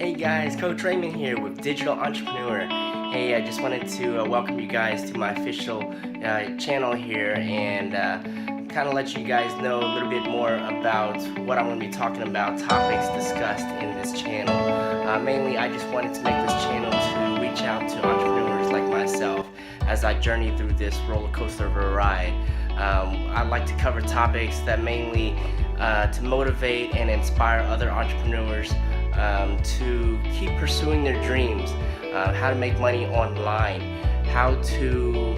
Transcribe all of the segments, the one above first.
Hey guys, Coach Raymond here with Digital Entrepreneur. Hey, I just wanted to welcome you guys to my official channel here and kind of let you guys know a little bit more about what I'm going to be talking about, topics discussed in this channel. Mainly, I just wanted to make this channel to reach out to entrepreneurs like myself as I journey through this roller coaster of a ride. I'd like to cover topics that mainly to motivate and inspire other entrepreneurs to keep pursuing their dreams, how to make money online, how to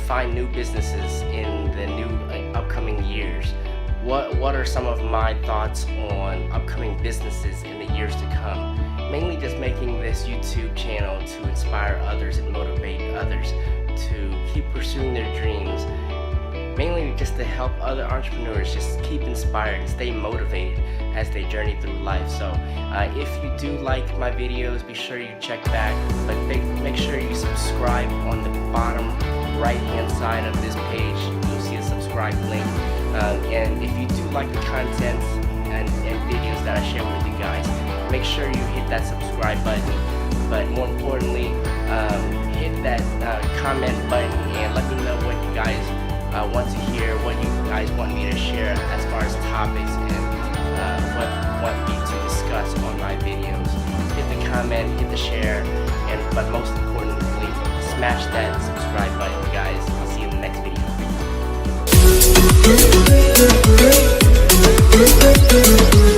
find new businesses in the new upcoming years. What are some of my thoughts on upcoming businesses in the years to come? Mainly just making this YouTube channel to inspire others and motivate others to keep pursuing their dreams. Mainly just to help other entrepreneurs just keep inspired and stay motivated as they journey through life. So if you do like my videos, be sure you check back, but make sure you subscribe. On the bottom right hand side of this page you'll see a subscribe link, and if you do like the content and videos that I share with you guys, make sure you hit that subscribe button, but more importantly hit that comment button and let me know what you guys want to hear, what you guys want me to share as far as topics and what you want me to discuss on my videos. Hit the comment, hit the share, but most importantly, smash that subscribe button, guys. I'll see you in the next video.